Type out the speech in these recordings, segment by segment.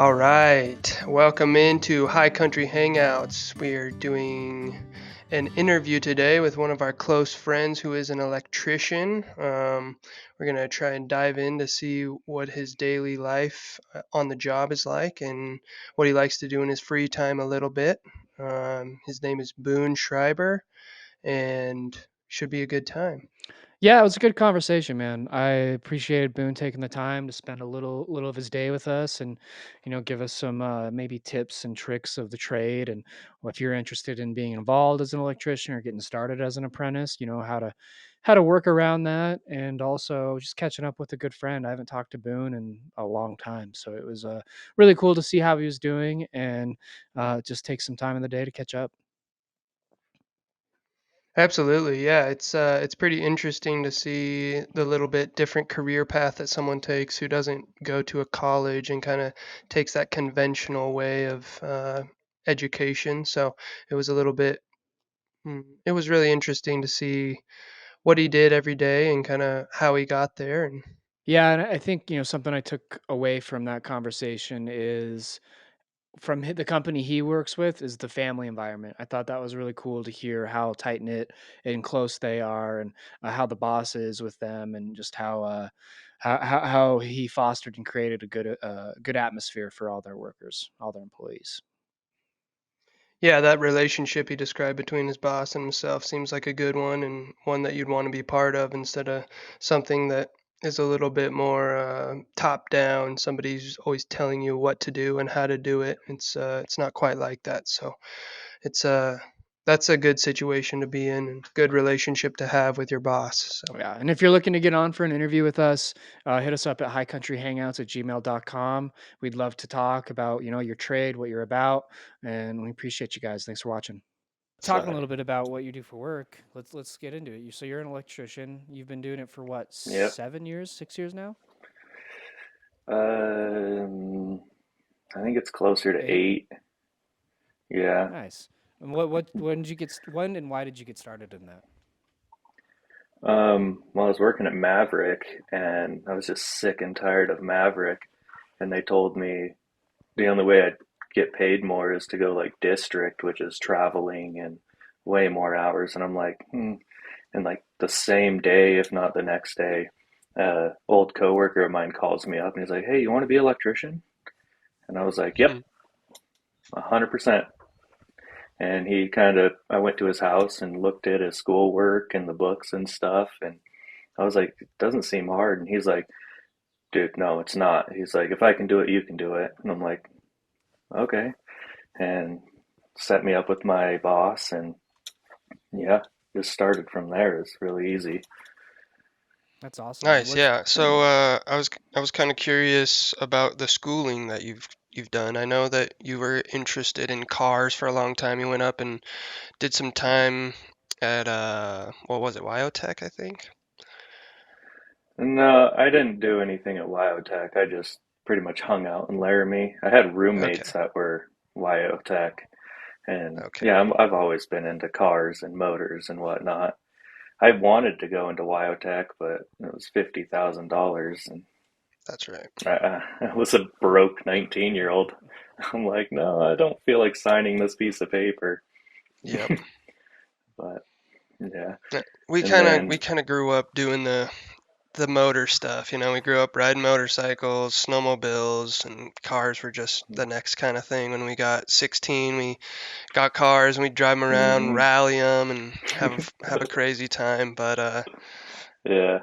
All right, welcome into High Country Hangouts. We are doing an interview today with one of our close friends who is an electrician. We're going to try and dive in to see what his daily life on the job is like and what he likes to do in his free time a little bit. His name is Boone Schreiber and should be a good time. Yeah, it was a good conversation, man. I appreciated Boone taking the time to spend a little of his day with us and, give us some maybe tips and tricks of the trade. And if you're interested in being involved as an electrician or getting started as an apprentice, how to work around that. And also just catching up with a good friend. I haven't talked to Boone in a long time, so it was really cool to see how he was doing and just take some time in the day to catch up. Absolutely, yeah. It's pretty interesting to see the little bit different career path that someone takes who doesn't go to a college and kind of takes that conventional way of education. So it was a little bit, it was really interesting to see what he did every day and kind of how he got there. And Yeah, and I think, something I took away from that conversation is from the company he works with is the family environment. I thought that was really cool to hear how tight knit and close they are, and how the boss is with them, and just how he fostered and created a good atmosphere for all their workers, all their employees. yeah, that relationship he described between his boss and himself seems like a good one and one that you'd want to be part of instead of something that is a little bit more top down. Somebody's always telling you what to do and how to do it. It's not quite like that. So it's that's a good situation to be in and good relationship to have with your boss. So Yeah, and if you're looking to get on for an interview with us, hit us up at highcountryhangouts@gmail.com. We'd love to talk about your trade, what you're about, and we appreciate you guys. Thanks for watching. Talking a Side. little bit about what you do for work. Let's get into it. So you're an electrician. You've been doing it for what, Yep. 7 years, 6 years now? Um, I think it's closer to 8. 8. Yeah. Nice. And when and why did you get started in that? Well, I was working at Maverick, and I was just sick and tired of Maverick, and they told me the only way I'd get paid more is to go like district, which is traveling and way more hours. And I'm like, hmm. And like the same day, if not the next day, old coworker of mine calls me up and he's like, "Hey, you want to be an electrician?" And I was like, "Yep, 100%." And he kind of, I went to his house and looked at his schoolwork and the books and stuff, and I was like, it doesn't seem hard. And he's like, dude, no, it's not. He's like, if I can do it, you can do it. And I'm like, okay. And set me up with my boss, and yeah, just started from there. It's really easy. That's awesome. nice, What's yeah. So I was kind of curious about the schooling that you've done. I know that you were interested in cars for a long time. You went up and did some time at what was it, Wyotech, I think. No, I didn't do anything at Wyotech. I just pretty much hung out in Laramie. I had roommates Okay, that were Wyotech, and okay. yeah, I've always been into cars and motors and whatnot. I wanted to go into Wyotech, but it was $50,000, and That's right. I was a broke 19-year-old. I'm like, no, I don't feel like signing this piece of paper. Yep. But yeah, We and kind of we then kind of grew up doing the motor stuff. We grew up riding motorcycles, snowmobiles, and cars were just the next kind of thing. When we got 16, we got cars and we'd drive them around, hmm rally them, and have a crazy time. But yeah,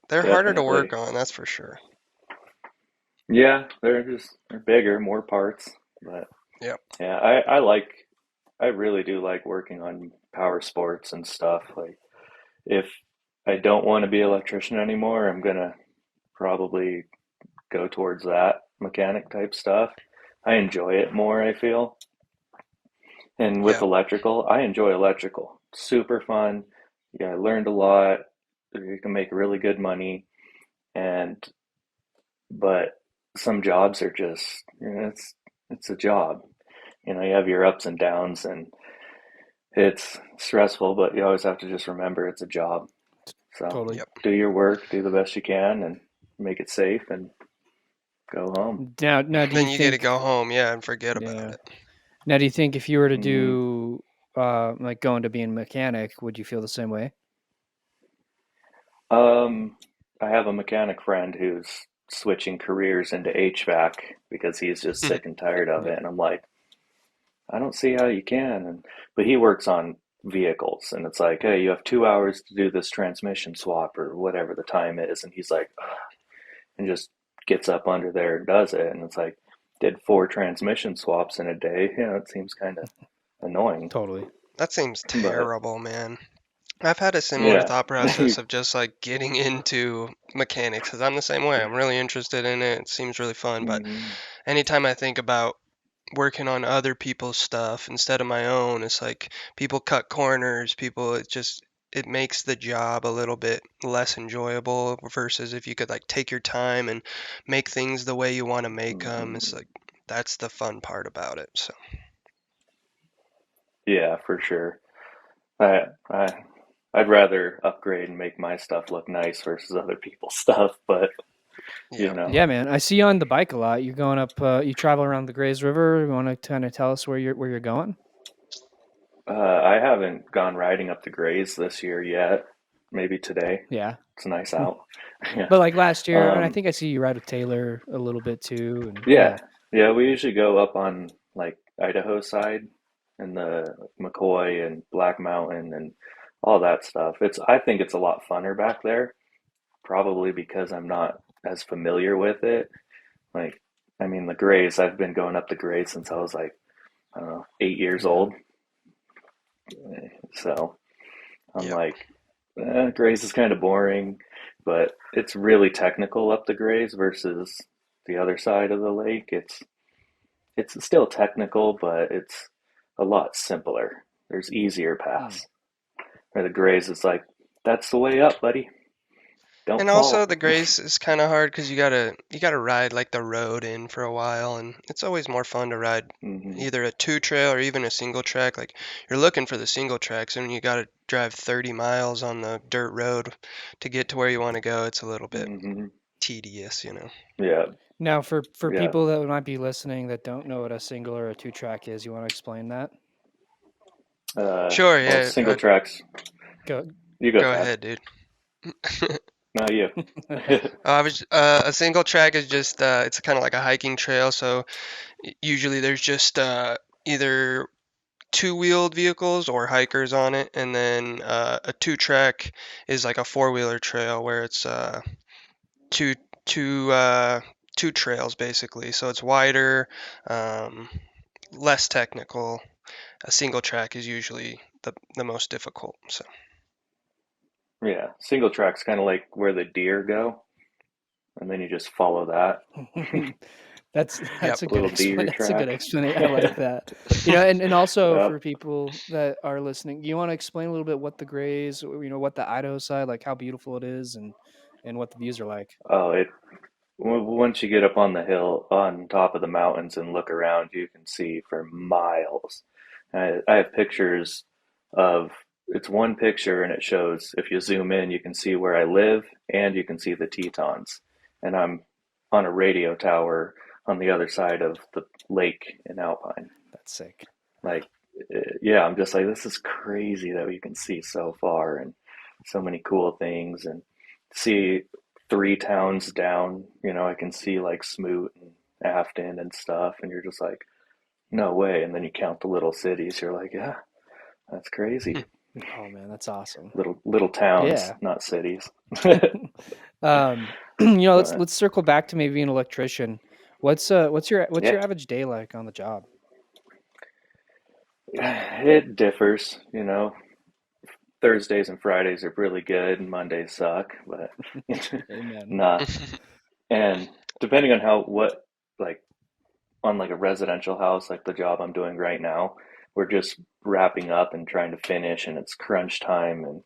they're harder to work definitely. on, that's for sure. Yeah, they're bigger, more parts, but Yep. yeah, I really do like working on power sports and stuff. Like if I don't want to be an electrician anymore, I'm gonna probably go towards that mechanic type stuff. I enjoy it more, I feel. And with Yep. electrical, I enjoy electrical. Super fun. Yeah, I learned a lot. You can make really good money, and but some jobs are just, it's a job. You have your ups and downs, and it's stressful, but you always have to just remember it's a job. So Totally. Yep. do your work, do the best you can, and make it safe, and go home. Now, do you Then you get to think? go home, yeah, and forget about Yeah. it. Now, do you think if you were to Hmm. do like going to being a mechanic, would you feel the same way? Um, I have a mechanic friend who's switching careers into HVAC because he's just sick and tired of Yeah. it. And I'm like, I don't see how you can. But he works on vehicles, and it's like, hey, you have 2 hours to do this transmission swap or whatever the time is. And he's like, "Ugh," and just gets up under there and does it. And it's like, did 4 transmission swaps in a day. It seems kind of annoying. Totally. That seems But terrible, man. I've had a similar yeah. thought process of just like getting into mechanics because I'm the same way. I'm really interested in it. It seems really fun, but Mhm. anytime I think about working on other people's stuff instead of my own, it's like people cut corners, people, it makes the job a little bit less enjoyable versus if you could like take your time and make things the way you want to make them. It's Mhm. like that's the fun part about it. So, Yeah, for sure. I I I'd rather upgrade and make my stuff look nice versus other people's stuff, but you yeah. know, Yeah, man. I see you on the bike a lot. You're going up. You travel around the Grays River. You want to kind of tell us where you're going? I haven't gone riding up the Grays this year yet. Maybe today. Yeah. It's nice out. Yeah. But like last year, and I Um, think I see you ride with Taylor a little bit too. And yeah. yeah. Yeah, we usually go up on like Idaho side and the McCoy and Black Mountain and all that stuff. I think it's a lot funner back there, probably because I'm not as familiar with it. Like, I mean, the Grays, I've been going up the Grays since I was like, I don't know, 8 years Yeah. old. So I'm Yep. like, Grays is kind of boring, but it's really technical up the Grays versus the other side of the lake. It's still technical, but it's a lot simpler. There's easier Mm. paths. Where the Grays, it's like, that's the way up, buddy. Don't And also fall. the Grace is kind of hard because you gotta ride like the road in for a while, and it's always more fun to ride Hmm. either a two trail or even a single track. Like you're looking for the single tracks, and when you gotta drive 30 miles on the dirt road to get to where you want to go, it's a little bit Hmm. tedious, you know. Yeah, Now, for yeah. people that might be listening that don't know what a single or a two track is, you want to explain that? Sure, Well, yeah. single tracks. Go. You go, Go Tad. ahead, dude. No, you. A single track is just it's kind of like a hiking trail, so usually there's just either two-wheeled vehicles or hikers on it, and then a two-track is like a four-wheeler trail where it's two two uh, two trails basically. So it's wider, um, less technical. A single track is usually the most difficult. So Yeah, single track's kind of like where the deer go, and then you just follow that That's yep. a good little deer That's a good track. explanation. I like that. And also Yep. for people that are listening, you want to explain a little bit what the Grays, what the Idaho side, like how beautiful it is, and what the views are like. Oh, once you get up on the hill, on top of the mountains, and look around, you can see for miles. I have pictures of it's one picture, and it shows if you zoom in, you can see where I live, and you can see the Tetons, and I'm on a radio tower on the other side of the lake in Alpine. That's sick. Like, yeah, I'm just like, this is crazy that we can see so far and so many cool things and see 3 towns down. I can see like Smoot and Afton and stuff, and you're just like, no way. And then you count the little cities. You're like, yeah, that's crazy. Oh man, that's awesome. Little towns, Yeah. not cities. Let's But circle back to maybe an electrician. What's yeah, your average day like on the job? it differs. Thursdays and Fridays are really good, and Mondays suck, but Amen. nah. And depending on like, on like a residential house, like the job I'm doing right now, we're just wrapping up and trying to finish, and it's crunch time, and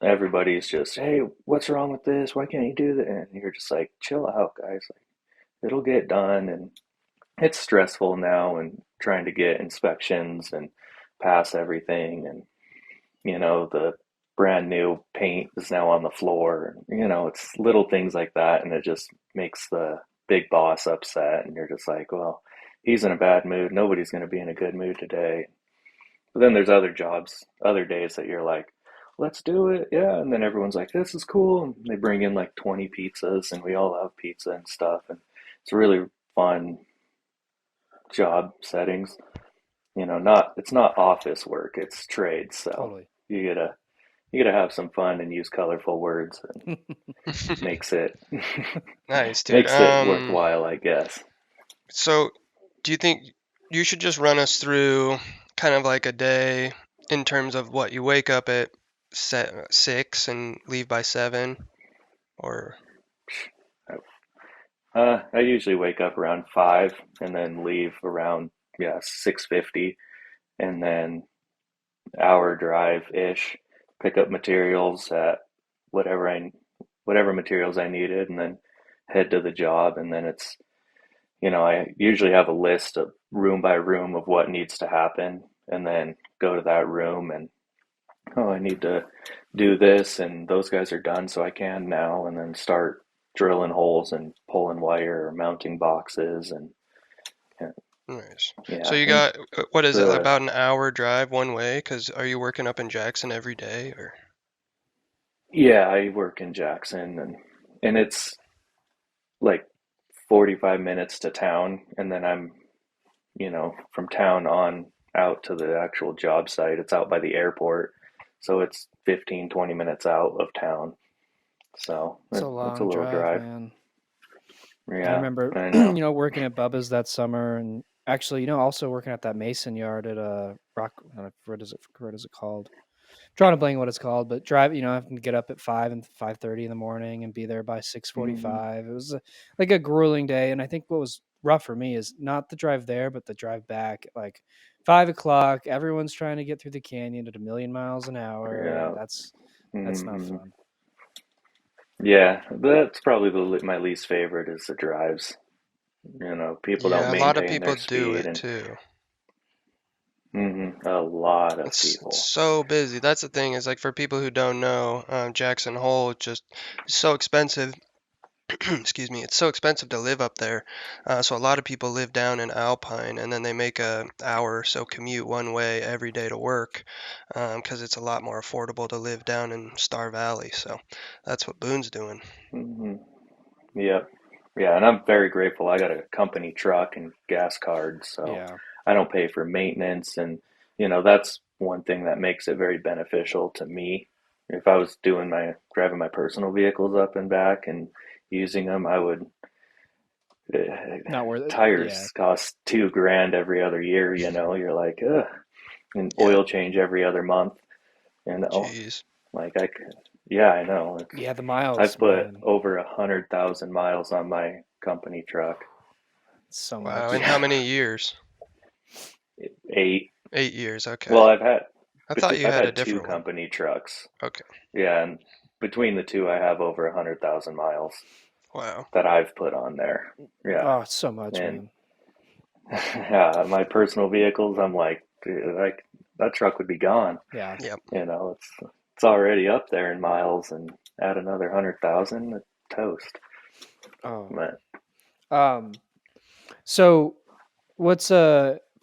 everybody's just, hey, what's wrong with this? Why can't you do that? And you're just like, chill out, guys. Like, it'll get done. And it's stressful now, and trying to get inspections and pass everything. And, the brand new paint is now on the floor. It's little things like that. And it just makes the big boss upset, and you're just like, well, he's in a bad mood. Nobody's going to be in a good mood today. But then there's other jobs, other days that you're like, let's do it, yeah. And then everyone's like, this is cool. And they bring in like 20 pizzas, and we all have pizza and stuff. And it's really fun job settings. Not it's not office work, it's trade. So Totally. you gotta you gotta have some fun and use colorful words, and makes it Nice, dude. makes it worthwhile, I guess. So do you think you should just run us through kind of like a day in terms of what you wake up at 6 and leave by 7, or I usually wake up around 5 and then leave around, yeah, 6:50, and then hour drive ish, pick up materials at whatever I whatever materials I needed, and then head to the job. And then I usually have a list of room by room of what needs to happen, and then go to that room and, oh, I need to do this, and those guys are done, so I can now, and then start drilling holes and pulling wire or mounting boxes, and nice. So yeah, you and got what is it, the about an hour drive one way? Because are you working up in Jackson every day, or? yeah, I work in Jackson, and it's like 45 minutes to town, and then I'm, from town on out to the actual job site. It's out by the airport, so it's 15-20 minutes out of town. So It's a it's a long little drive, drive. man. I Yeah, remember, I know. working at Bubba's that summer, and actually, also working at that mason yard at Rock. What is it called? Drawing a blank what it's called, but drive. I have to get up at 5:30 in the morning and be there by six Hmm. 45. It was like a grueling day, and I think what was rough for me is not the drive there, but the drive back. At like 5 o'clock, everyone's trying to get through the canyon at a million miles an hour, and Yeah. that's not Hmm. fun. Yeah, that's probably my least favorite is the drives. People don't Yeah, a lot of maintain people their do speed, it and too. a lot of It's people. so busy. That's the thing, is like, for people who don't know, Jackson Hole just is so expensive. Excuse me, it's so expensive to live up there. So a lot of people live down in Alpine, and then they make a hour or so commute one way every day to work, because it's a lot more affordable to live down in Star Valley. So that's what Boone's doing. Hmm. Yep. Yeah, and I'm very grateful. I got a company truck and gas card, so Yeah. I don't pay for maintenance, and that's one thing that makes it very beneficial to me. If I was driving my personal vehicles up and back and using them, I would. uh, Not worth it. Yeah. Tires cost 2 grand every other year. You're like, ugh, and Yeah, oil change every other month. jeez. Like yeah, I know. Yeah, the I've miles, put man. over 100,000 miles on my company truck. So Wow, in much. how Yeah, many years? 8. 8 years, okay. Well, I thought you I've had a had two different one. company trucks. Okay, Yeah, and between the two, I have over 100,000 miles wow. that I've put on there. Yeah, Oh, so much, and man. yeah, my personal vehicles, I'm like, dude, like that truck would be gone. Yeah. Yep. It's already up there in miles, and add another 100,000, toast. Oh. But Um. So, what's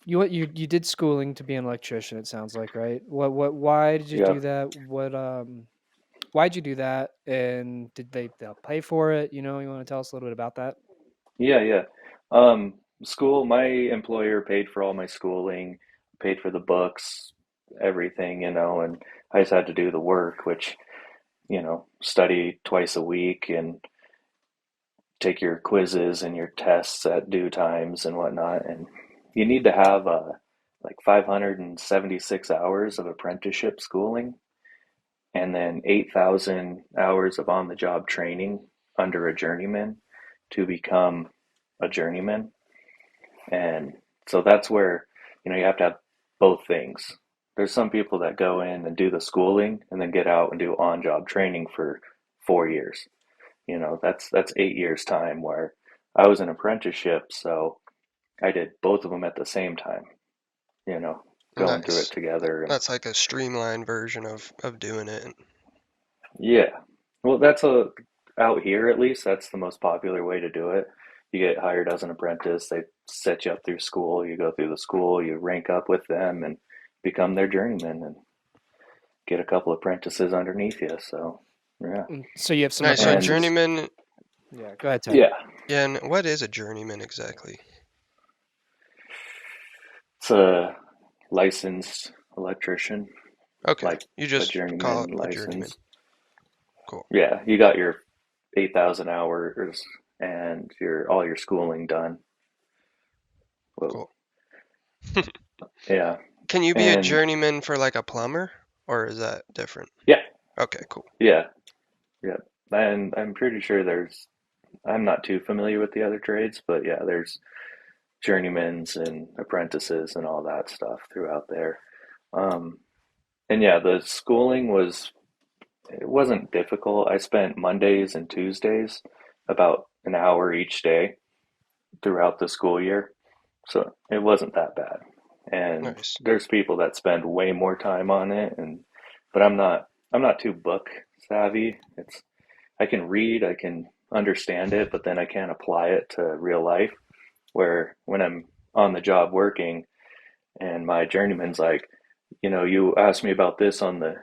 you did schooling to be an electrician? It sounds like, right? Why did you yeah, do that? Why'd you do that? And did they'll pay for it? You want to tell us a little bit about that? yeah. Um, School, my employer paid for all my schooling, paid for the books, everything, and I just had to do the work, which, study twice a week and take your quizzes and your tests at due times and whatnot. And you need to have like 576 hours of apprenticeship schooling, and then 8,000 hours of on the job training under a journeyman to become a journeyman. And so that's where, you have to have both things. There's some people that go in and do the schooling and then get out and do on job training for 4 years. That's 8 years time, where I was an apprenticeship, so I did both of them at the same time, you know, going through it Nice. together. And That's like a streamlined version of doing it. yeah, well, that's a out here, at least, that's the most popular way to do it. you get hired as an apprentice. They set you up through school. You go through the school, you rank up with them and become their journeyman and get a couple apprentices underneath you. So, yeah. So you have some Nice. So And apprentices. journeyman, Yeah, go ahead, Ty. yeah, yeah, and what is a journeyman exactly? it's a licensed electrician, Okay, like you a just call journeyman it a journeyman. license. Cool, Yeah, you got your 8,000 hours and your all your schooling done. Whoa. cool. Yeah. Can you be a And journeyman for like a plumber, or is that different? yeah, Okay, cool. yeah, yeah. And I'm pretty sure I'm not too familiar with the other trades, but yeah, there's journeymans and apprentices and all that stuff throughout there. Um, and yeah, the schooling it wasn't difficult. I spent Mondays and Tuesdays about an hour each day throughout the school year. So it wasn't that bad. And Nice. there's people that spend way more time on it but I'm not too book savvy. I can read, I can understand it, but then I can't apply it to real life. Where when I'm on the job working and my journeyman's like, you asked me about this on the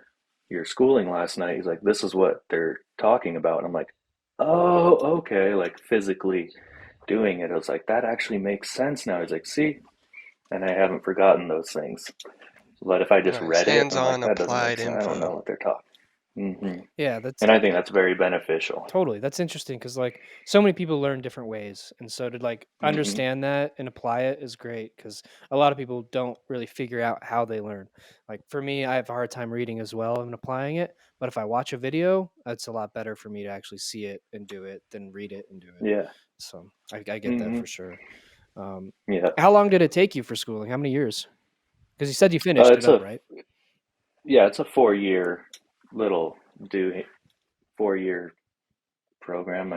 your schooling last night. He's like, this is what they're talking about. And I'm like, oh, okay. Like physically doing it. I was like, that actually makes sense now. He's like, see, and I haven't forgotten those things. But if I just Nice. read it, I'm like, Hands-on that doesn't make applied sense. I don't know info. what they're talking. Yeah, that's And I think that's very beneficial. totally. That's interesting because like so many people learn different ways, and so to like Hmm. understand that and apply it is great because a lot of people don't really figure out how they learn. Like for me, I have a hard time reading as well and applying it, but if I watch a video, that's a lot better for me to actually see it and do it than read it and do it. Yeah. So I get that Hmm. for sure. Um, Yeah. how long did it take you for schooling? How many years? Because you said you finished it It's up, a right? yeah, it's a 4 year little do 4 year program.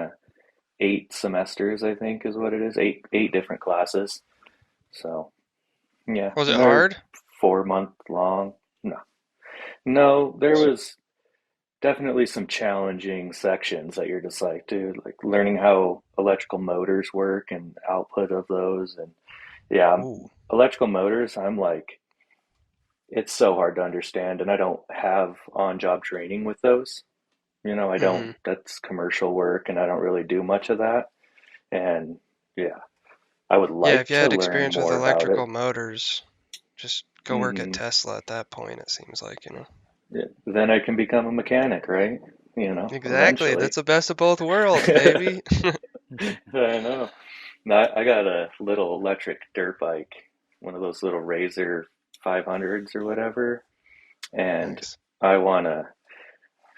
8 semesters, I think, is what it is. Eight different classes. So yeah, Was it and they're hard? 4 month long. No, no, there was definitely some challenging sections that you're just like, dude, like learning how electrical motors work and output of those, and yeah, Ooh. electrical motors. I'm like, it's so hard to understand, and I don't have on-job training with those. I don't. Mm-hmm. That's commercial work, and I don't really do much of that. And yeah, I would Yeah, like if you to had learn experience with more about it. electrical motors, just go work at Hmm. Tesla at that point, it seems like. Yeah. Then I can become a mechanic, right? Exactly. Eventually. That's the best of both worlds, baby. I know. No, I got a little electric dirt bike, one of those little Razor 500s or whatever, and Nice. I want to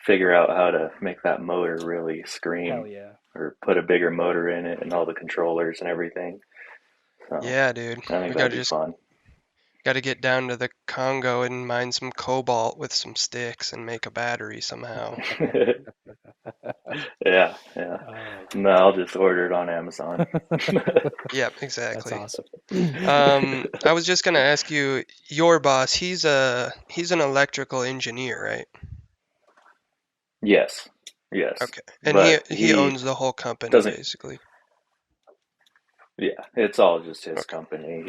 figure out how to make that motor really Hell scream yeah. or put a bigger motor in it and all the controllers and everything. So Yeah, dude. I think We that'd gotta be just fun. gotta get down to the Congo and mine some cobalt with some sticks and make a battery somehow. Yeah, yeah. Oh, No, I'll just order it on Amazon. Yep, that's exactly. awesome. I was just gonna ask you, your boss, he's an electrical engineer, right? Yes, yes. Okay. And he But he he owns the whole company doesn't, basically. yeah, it's all just his Okay. company.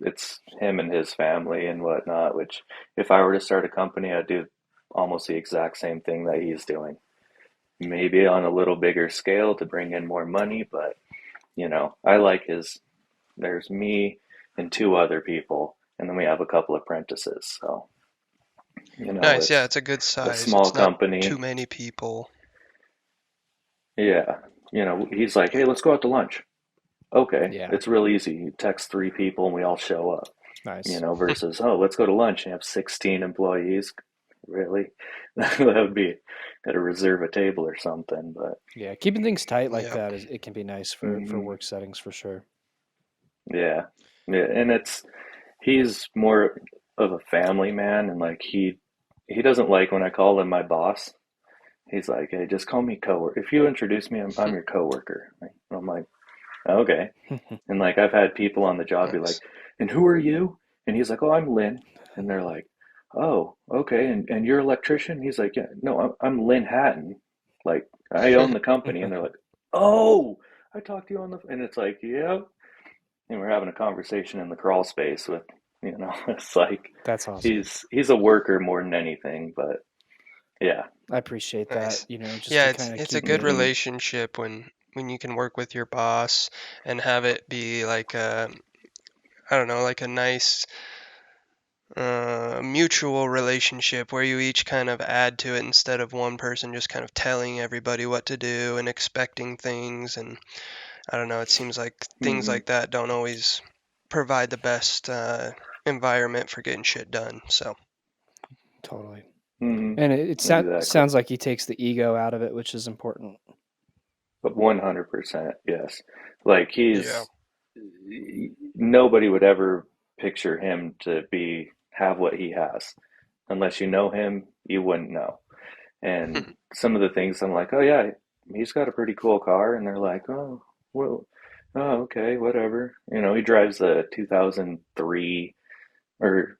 It's him and his family and whatnot, which if I were to start a company, I'd do almost the exact same thing that he's doing. Maybe on a little bigger scale to bring in more money, but I like there's me and two other people, and then we have a couple apprentices. So, Nice. Yeah, it's it's a good a size. small It's not too company. many people. Yeah. He's like, hey, let's go out to lunch. Okay. Yeah, It's real easy. You text three people and we all show up, nice. versus, oh, let's go to lunch and you have 16 employees. Really? That would be, got to reserve a table or something. But, Yeah, keeping things tight like Yep. that is it can be nice for mhm, work settings for sure. yeah. Yeah. And he's more of a family man. And like, he doesn't like when I call him my boss. He's like, hey, just call me coworker. If you introduce me, I'm your coworker. I'm like, okay. And like I've had people on the job be like, Nice. "And who are you?" And he's like, "Oh, I'm Lynn." And they're like, "Oh, okay. And you're an electrician?" He's like, "Yeah, no, I'm Lynn Hatton. Like I own the company." And they're like, "Oh, I talked to you on the, and it's like, yep. And we're having a conversation in the crawl space with, it's like That's awesome. he's a worker more than anything, but yeah. I appreciate that, Nice. just Yeah, to it's kind of it's a keep good me. Hmm. relationship when you can work with your boss and have it be like a, I don't know, like a nice mutual relationship where you each kind of add to it instead of one person just kind of telling everybody what to do and expecting things. And I don't know, it seems like things Hmm. like that don't always provide the best environment for getting shit done. So, Totally. Hmm. And it Exactly. sounds like he takes the ego out of it, which is important. But 100%, yes. Like yeah. nobody would ever picture him to have what he has. Unless you know him, you wouldn't know. And some of the things I'm like, oh yeah, he's got a pretty cool car, and they're like, oh, well, oh okay, whatever. He drives a 2003, or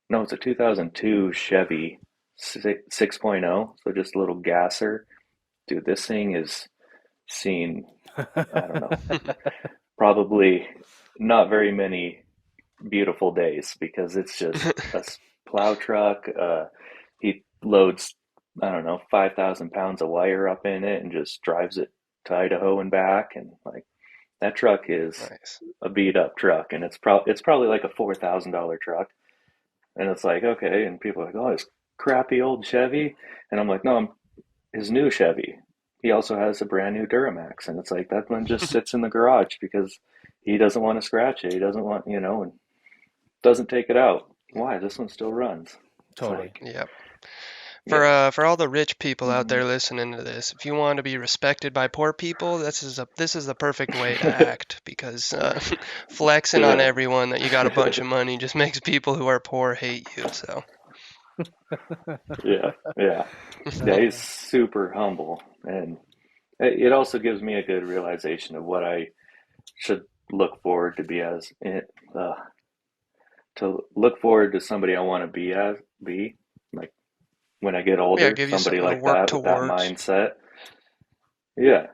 no, it's a 2002 Chevy 6.0, so just a little gasser. Dude, this thing is seen, I don't know, probably not very many beautiful days because it's just a plow truck. He loads, I don't know, 5,000 pounds of wire up in it and just drives it to Idaho and back. And like that truck is Nice. a beat up truck, and it's probably like a $4,000 truck. And it's like, okay, and people are like, oh, this crappy old Chevy, and I'm like, no, his new Chevy. He also has a brand new Duramax, and it's like that one just sits in the garage because he doesn't want to scratch it. He doesn't want, and doesn't take it out. Why? This one still runs. It's Totally. like, Yep. yeah. For all the rich people out Hmm. there listening to this, if you want to be respected by poor people, this is the perfect way to act because flexing on Yeah. everyone that you got a bunch of money just makes people who are poor hate you. So, Yeah. Yeah. Yeah. He's super humble, and it also gives me a good realization of what I should look forward to be as uh, to look forward to somebody I want to be like when I get yeah, older, give you somebody something to like work that with that towards. mindset. Yeah,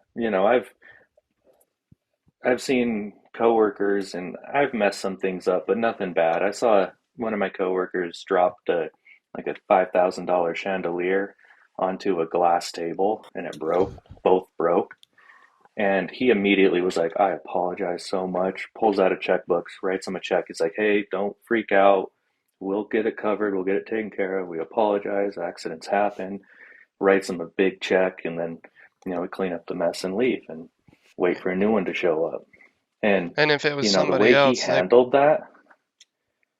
I've seen coworkers and I've messed some things up, but nothing bad. I saw one of my coworkers dropped like a $5,000 chandelier onto a glass table and it broke. Both broke. And he immediately was like, I apologize so much. Pulls out a checkbook, writes him a check. He's like, hey, don't freak out. We'll get it covered. We'll get it taken care of. We apologize. Accidents happen. Writes him a big check. And then, we clean up the mess and leave and wait for a new one to show up. And, And if it was the somebody way he else, handled that,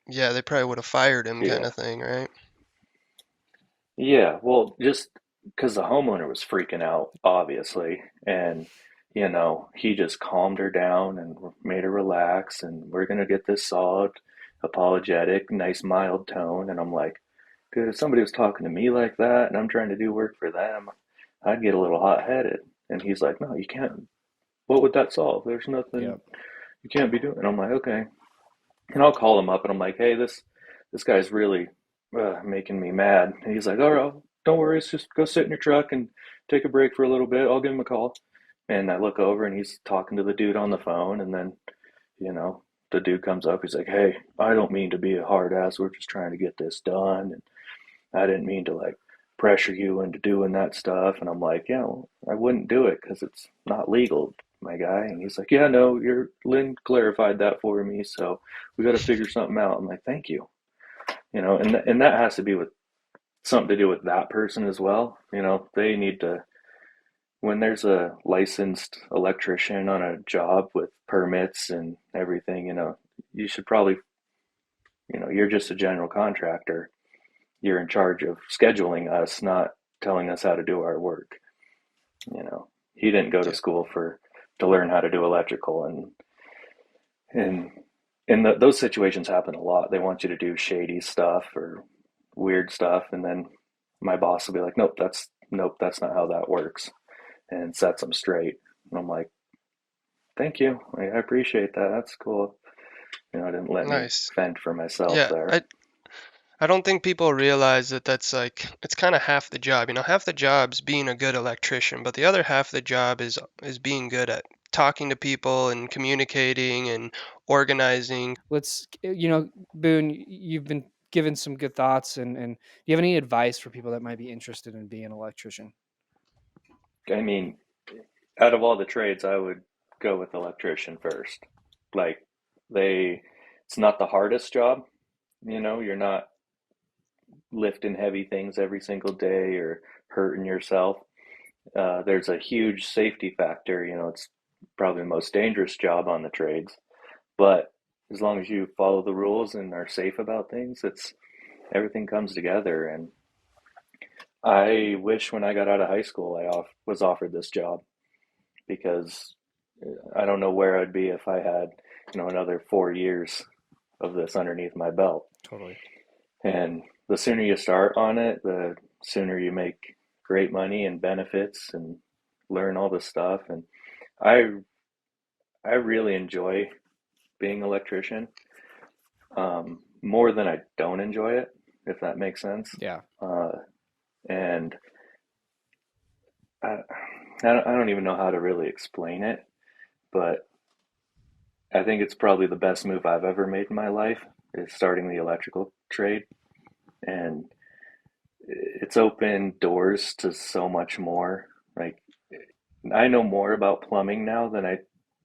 they probably would have fired him, kind yeah. of thing, right? Yeah, well, just because the homeowner was freaking out, obviously, and he just calmed her down and made her relax, and we're gonna get this solved. Apologetic, nice mild tone, and I'm like, dude, if somebody was talking to me like that, and I'm trying to do work for them, I'd get a little hot-headed. And he's like, no, you can't. What would that solve? There's nothing Yep. you can't be doing. And I'm like, okay. And I'll call him up and I'm like, hey, this guy's really making me mad. And he's like, all right, don't worry, just go sit in your truck and take a break for a little bit. I'll give him a call. And I look over and he's talking to the dude on the phone. And then, you know, the dude comes up. He's like, hey, I don't mean to be a hard ass. We're just trying to get this done. And I didn't mean to like pressure you into doing that stuff. And I'm like, yeah, well, I wouldn't do it because it's not legal, my guy. And he's like, yeah, no, your Lynn clarified that for me. So we got to figure something out. I'm like, thank you. And that has to be with something to do with that person as well. They need to, when there's a licensed electrician on a job with permits and everything, you should probably, you're just a general contractor. You're in charge of scheduling us, not telling us how to do our work. He didn't go to Yeah. school to learn how to do electrical, and those situations happen a lot. They want you to do shady stuff or weird stuff, and then my boss will be like, nope, that's not how that works, and sets them straight. And I'm like, thank you, I appreciate that. That's cool. I didn't let me Nice. fend for myself Yeah, there. I don't think people realize that that's like it's kind of half the job. Half the job's being a good electrician, but the other half of the job is being good at talking to people and communicating and organizing. Boone, you've been given some good thoughts, and do you have any advice for people that might be interested in being an electrician? I mean, out of all the trades, I would go with electrician first. Like, it's not the hardest job. You're not lifting heavy things every single day or hurting yourself. There's a huge safety factor. It's probably the most dangerous job on the trades. But as long as you follow the rules and are safe about things, it's everything comes together. And I wish when I got out of high school, was offered this job because I don't know where I'd be if I had, another 4 years of this underneath my belt. Totally. And the sooner you start on it, the sooner you make great money and benefits and learn all this stuff. And I I really enjoy being an electrician, more than I don't enjoy it, if that makes sense. Yeah. And I, I don't even know how to really explain it, but I think it's probably the best move I've ever made in my life is starting the electrical trade. And it's opened doors to so much more. Like, I know more about plumbing now than I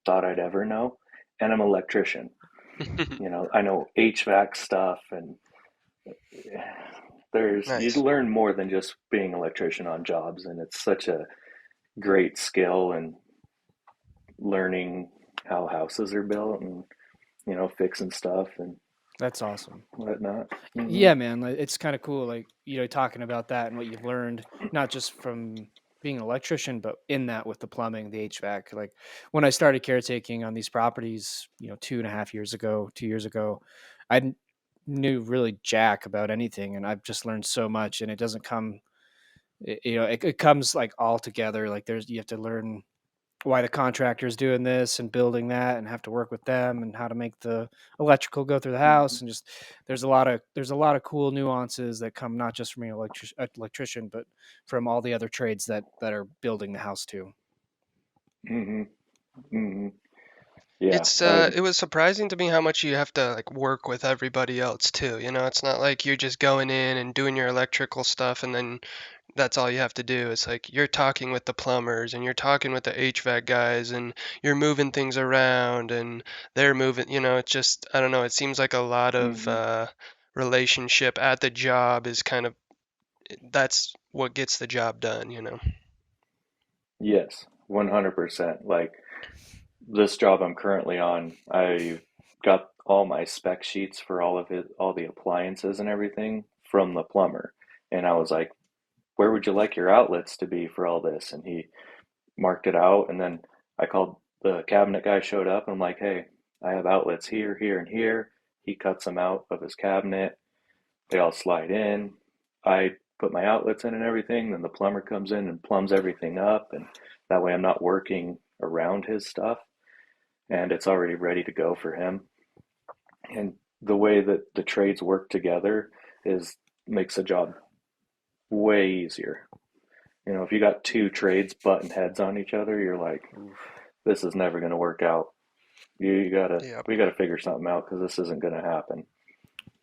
thought I'd ever know. And I'm an electrician. I know HVAC stuff, and you Nice. learn more than just being an electrician on jobs. And it's such a great skill, and learning how houses are built, and fixing stuff and That's awesome. whatnot. Hmm. Yeah, man, it's kind of cool, like, talking about that and what you've learned, not just from being an electrician, but in that with the plumbing, the HVAC. Like when I started caretaking on these properties, 2.5 years ago, 2 years ago, I knew really jack about anything, and I've just learned so much. And it doesn't come, it comes like all together. Like you have to learn why the contractor's doing this and building that, and have to work with them, and how to make the electrical go through the house. And just there's a lot of cool nuances that come not just from an electrician, but from all the other trades that are building the house too. Hmm. Hmm. Yeah. I. It was surprising to me how much you have to like work with everybody else too. It's not like you're just going in and doing your electrical stuff and then that's all you have to do. It's like you're talking with the plumbers and you're talking with the HVAC guys and you're moving things around and they're moving, it's just I don't know, it seems like a lot of Hmm. relationship at the job is kind of that's what gets the job done. Yes, 100%. Like, this job I'm currently on, I got all my spec sheets for all the appliances and everything from the plumber. And I was like, where would you like your outlets to be for all this? And he marked it out. And then I called the cabinet guy, showed up, and I'm like, hey, I have outlets here, here, and here. He cuts them out of his cabinet. They all slide in. I put my outlets in and everything. Then the plumber comes in and plumbs everything up. And that way I'm not working around his stuff, and it's already ready to go for him. And the way that the trades work together is makes the job way easier. If you got two trades butting heads on each other, you're like, this is never going to work out. You gotta, Yep. we gotta figure something out because this isn't going to happen.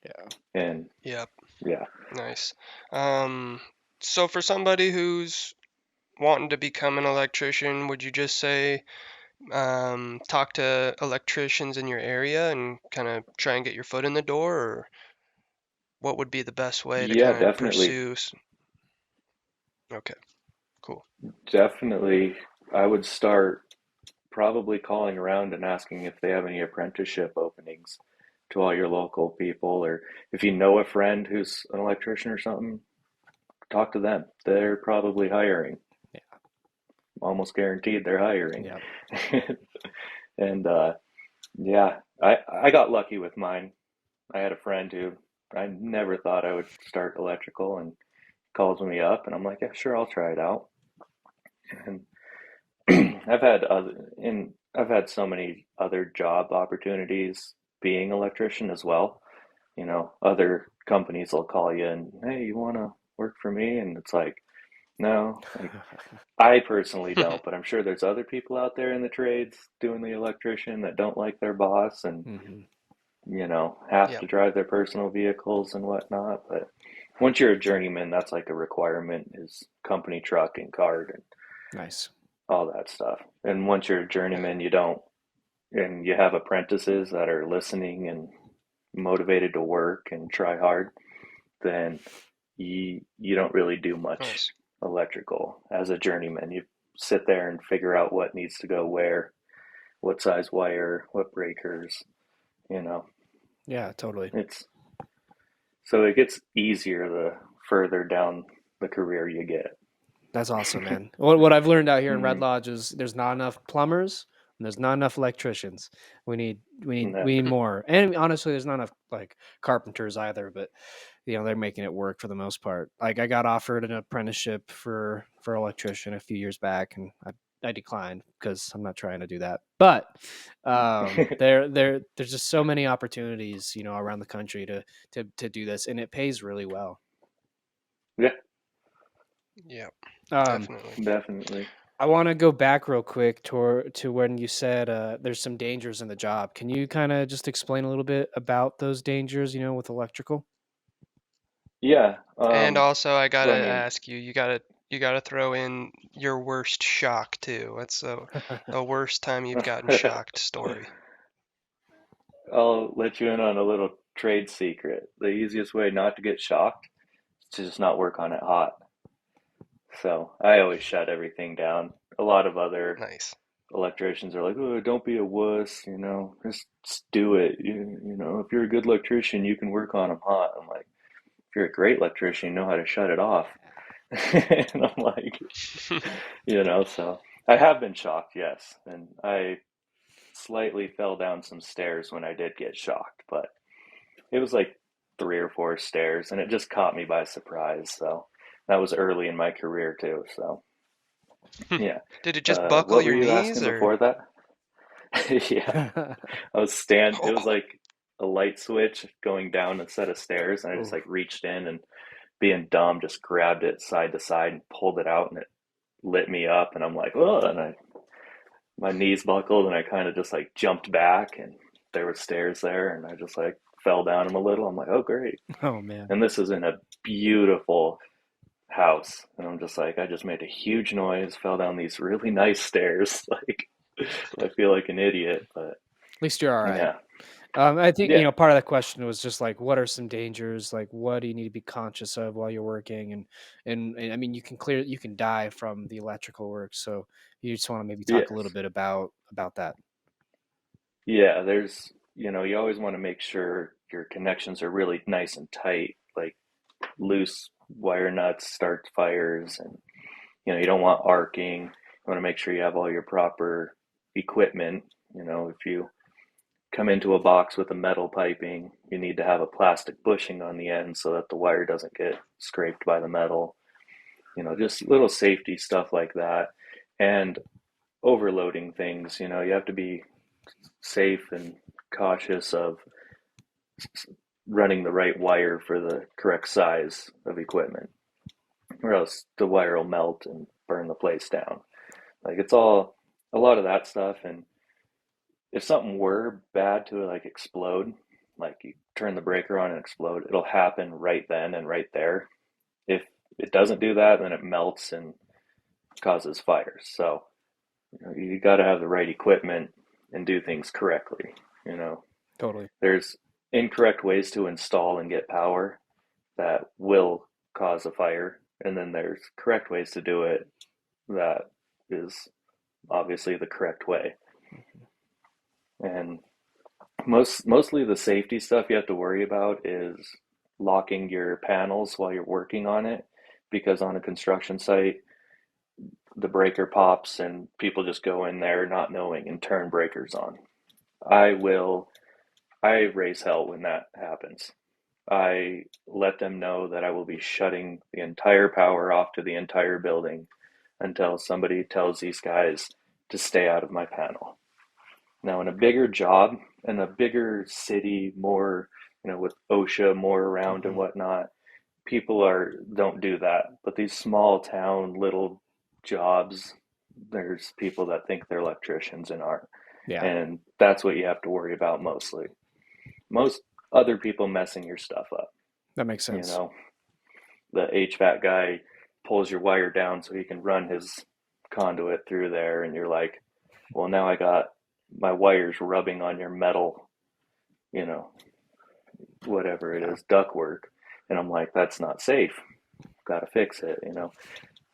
Yeah. And Yep. yeah, Nice. Um, so for somebody who's wanting to become an electrician, would you just say talk to electricians in your area and kind of try and get your foot in the door, or what would be the best way to yeah, kind of definitely, pursue? Okay, cool. definitely. I would start probably calling around and asking if they have any apprenticeship openings to all your local people, or if you know a friend who's an electrician or something, talk to them. They're probably hiring. Yeah. Almost guaranteed they're hiring. Yeah. And yeah, I got lucky with mine. I had a friend who I never thought I would start electrical, and calls me up, and I'm like, yeah, sure, I'll try it out. And I've had so many other job opportunities being an electrician as well. Other companies will call you and, hey, you want to work for me? And it's like, No, like I personally don't, but I'm sure there's other people out there in the trades doing the electrician that don't like their boss and, Hmm. have Yep. to drive their personal vehicles and whatnot. But once you're a journeyman, that's like a requirement is company truck and card and Nice. all that stuff. And once you're a Right. journeyman, you don't, and you have apprentices that are listening and motivated to work and try hard, then you don't really do much Nice. electrical as a journeyman. You sit there and figure out what needs to go where, what size wire, what breakers, you know. Yeah, totally. It's so it gets easier the further down the career you get. That's awesome, man. What I've learned out here in Red Mm, Lodge is there's not enough plumbers and there's not enough electricians. no. We need more. And honestly, there's not enough like carpenters either, but they're making it work for the most part. Like I got offered an apprenticeship for electrician a few years back and I declined because I'm not trying to do that. But there's just so many opportunities, around the country to do this, and it pays really well. Yeah, Yep. Um, Definitely. definitely. I want to go back real quick to when you said there's some dangers in the job. Can you kind of just explain a little bit about those dangers, with electrical? Yeah. And also, I So gotta I mean, ask you, you gotta throw in your worst shock too. What's the worst time you've gotten shocked story? I'll let you in on a little trade secret. The easiest way not to get shocked is to just not work on it hot. So I always shut everything down. A lot of other Nice. electricians are like, "Oh, don't be a wuss, just do it. If you're a good electrician, you can work on them hot." I'm like, if you're a great electrician, you know how to shut it off. And I'm like, so I have been shocked, yes, and I slightly fell down some stairs when I did get shocked, but it was like three or four stairs, and it just caught me by surprise. So that was early in my career too. So yeah. Did it just buckle What were your you knees asking or? before that? Yeah, I was stand. It was Oh, like a light switch going down a set of stairs, and I just Oh, like reached in and being dumb, just grabbed it side to side and pulled it out, and it lit me up, and I'm like, oh, and my knees buckled, and I kind of just like jumped back, and there were stairs there, and I just like fell down them a little. I'm like, oh great, oh man. and this is in a beautiful house, and I'm just like, I just made a huge noise, fell down these really nice stairs, like I feel like an idiot, but At least you're all right. yeah, I think, yeah, part of the question was just like, what are some dangers? Like, what do you need to be conscious of while you're working? And I mean, you can die from the electrical work. So you just want to maybe talk a little yes, bit about that. yeah. There's, you always want to make sure your connections are really nice and tight, like loose wire nuts start fires, and you don't want arcing. You want to make sure you have all your proper equipment. If you come into a box with a metal piping, you need to have a plastic bushing on the end so that the wire doesn't get scraped by the metal. Just little safety stuff like that. And overloading things, you have to be safe and cautious of running the right wire for the correct size of equipment, or else the wire will melt and burn the place down. Like it's all a lot of that stuff. And if something were bad to like explode, like you turn the breaker on and explode, it'll happen right then and right there. If it doesn't do that, then it melts and causes fires. So you got to have the right equipment and do things correctly. You know, Totally. there's incorrect ways to install and get power that will cause a fire, and then there's correct ways to do it that is obviously the correct way. And mostly the safety stuff you have to worry about is locking your panels while you're working on it, because on a construction site the breaker pops and people just go in there not knowing and turn breakers on. I will I raise hell when that happens. I let them know that I will be shutting the entire power off to the entire building until somebody tells these guys to stay out of my panel. Now, in a bigger job, in a bigger city, more, with OSHA more around and Hmm. whatnot, people don't do that. But these small town little jobs, there's people that think they're electricians and aren't. Yeah, And that's what you have to worry about mostly. Most other people messing your stuff up. that makes You sense. know, the HVAC guy pulls your wire down so he can run his conduit through there, and you're like, well, now I got my wires rubbing on your metal, you know, whatever it Yeah. is, ductwork. And I'm like, that's not safe. Got to fix it, you know.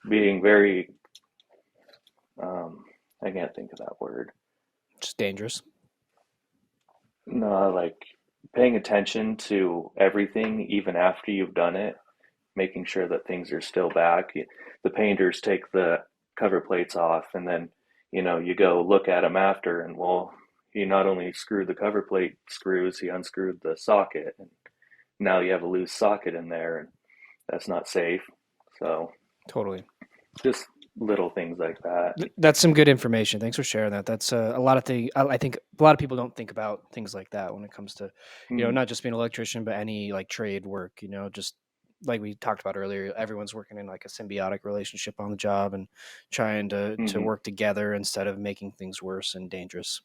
Being very, I can't think of that word. Just dangerous. No, like paying attention to everything, even after you've done it, making sure that things are still back. The painters take the cover plates off, and then you go look at them after, and well, he not only screwed the cover plate screws, he unscrewed the socket, and now you have a loose socket in there, and that's not safe. So Totally. just little things like that. That's some good information. Thanks for sharing that. That's a lot of things. I think a lot of people don't think about things like that when it comes to, Mm-hmm. not just being an electrician, but any like trade work. Just like we talked about earlier, everyone's working in like a symbiotic relationship on the job and trying to Mm-hmm. work together instead of making things worse and dangerous.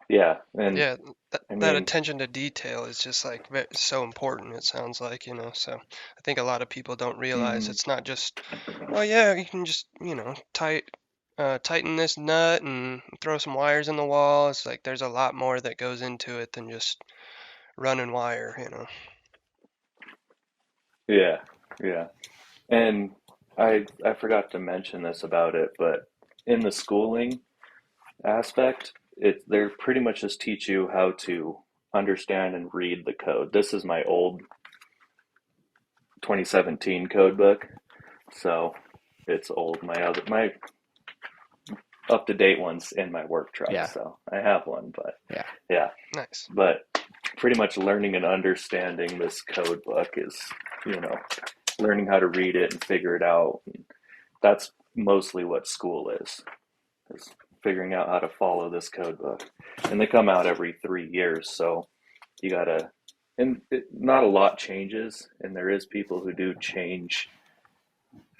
Yeah, and Yeah, I that mean, attention to detail is just like so important, it sounds like, so I think a lot of people don't realize mm-hmm. it's not just, oh yeah, you can just, tighten this nut and throw some wires in the wall. It's like there's a lot more that goes into it than just running wire. Yeah. And I forgot to mention this about it, but in the schooling aspect, they're pretty much just teach you how to understand and read the code. This is my old 2017 code book, so it's old. My up to date one's in my work truck, Yeah. so I have one. But Yeah. Nice. But pretty much learning and understanding this code book is, learning how to read it and figure it out. That's mostly what school is figuring out how to follow this code book. And they come out every 3 years, so you gotta, and not a lot changes, and there is people who do change.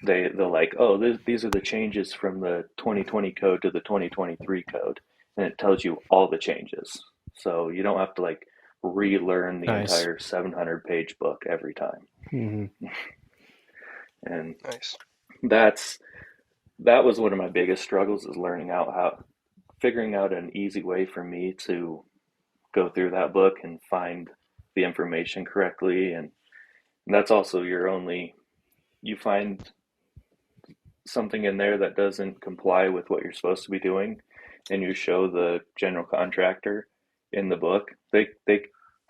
They're like, oh, these are the changes from the 2020 code to the 2023 code, and it tells you all the changes. So you don't have to like relearn the Nice. entire 700-page book every time. Mm-hmm. And Nice. that was one of my biggest struggles, is figuring out an easy way for me to go through that book and find the information correctly. And that's also you find something in there that doesn't comply with what you're supposed to be doing, and you show the general contractor in the book, they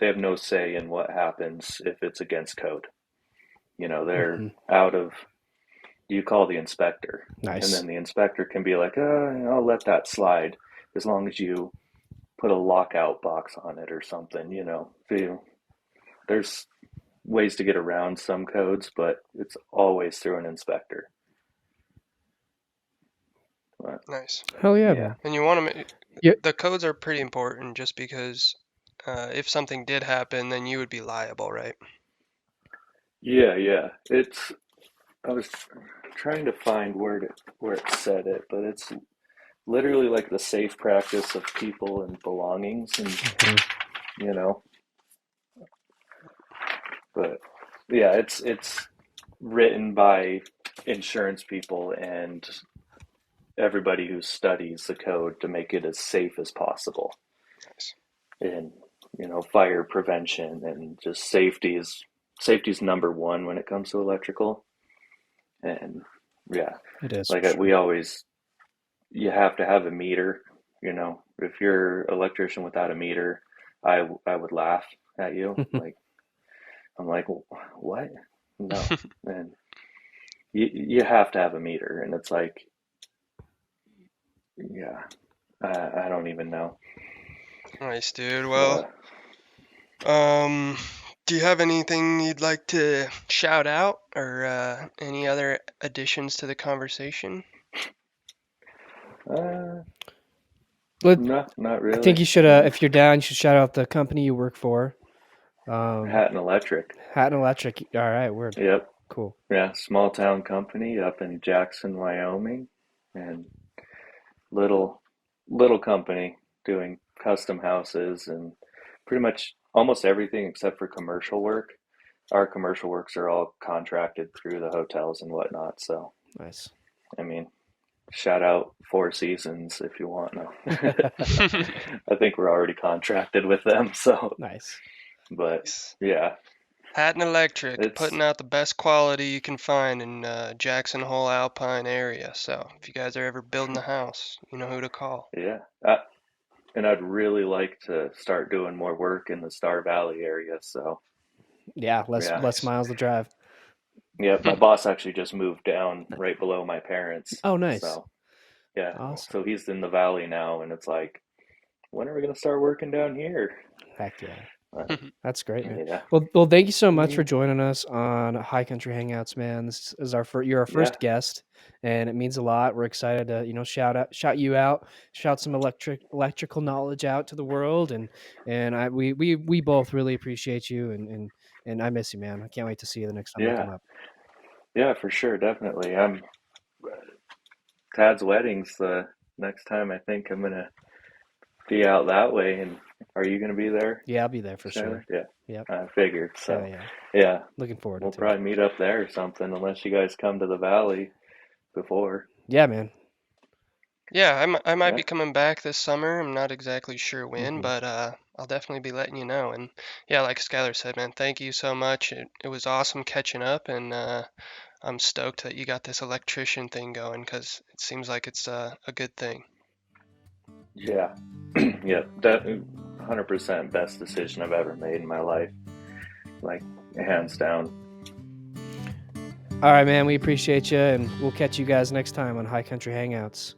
have no say in what happens if it's against code. They're out of, you call the inspector. Nice. And then the inspector can be like, I'll let that slide as long as you put a lockout box on it or something. There's ways to get around some codes, but it's always through an inspector. But, Nice. Hell yeah, yeah. man. And you want to, Yeah. the codes are pretty important just because if something did happen, then you would be liable, right? Yeah. I was trying to find where it said it, but it's literally like the safe practice of people and belongings, and but yeah, it's written by insurance people and everybody who studies the code to make it as safe as possible. Nice. And fire prevention and just safety's number one when it comes to electrical. And yeah, It is. like you have to have a meter. If you're an electrician without a meter, I would laugh at you. Like, I'm like, what? No. And you have to have a meter, and it's like, yeah, I don't even know. Nice, dude. Well, do you have anything you'd like to shout out, or any other additions to the conversation? No, not really. I think you should, if you're down, you should shout out the company you work for. Hatton Electric. Hatton Electric. All right, word. Yep. Cool. Yeah, small town company up in Jackson, Wyoming, and little little company doing custom houses and pretty much almost everything except for commercial work. Our commercial works are all contracted through the hotels and whatnot. So, Nice. I mean, shout out Four Seasons if you want. No. I think we're already contracted with them. So, Nice. but yeah, Hatton Electric, it's putting out the best quality you can find in Jackson Hole Alpine area. So if you guys are ever building a house, you know who to call. yeah. And I'd really like to start doing more work in the Star Valley area. So, Yeah, less yeah. miles to drive. Yeah, my boss actually just moved down right below my parents. Oh, nice. So, yeah. Awesome. So he's in the valley now, and it's like, when are we going to start working down here? Heck yeah. That's great, man. Yeah. Well, thank you so much for joining us on High Country Hangouts, man. This is you're our first guest, and it means a lot. We're excited to shout you out, shout some electrical knowledge out to the world, and we both really appreciate you, and I miss you, man. I can't wait to see you the next time I come up. Yeah, for sure, definitely. Tad's wedding's the next time. I think I'm gonna be out that way. And are you gonna be there? Yeah, I'll be there for Skyler? sure. Yeah. Yep. I figured. So yeah. Looking forward to it. We'll probably meet up there or something, unless you guys come to the valley before. Yeah, man. Yeah, I might be coming back this summer. I'm not exactly sure when, but I'll definitely be letting you know. And yeah, like Skylar said, man, thank you so much. It was awesome catching up, and I'm stoked that you got this electrician thing going because it seems like it's a good thing. Yeah. Yeah, that 100% best decision I've ever made in my life. Like, hands down. All right, man. We appreciate you, and we'll catch you guys next time on High Country Hangouts.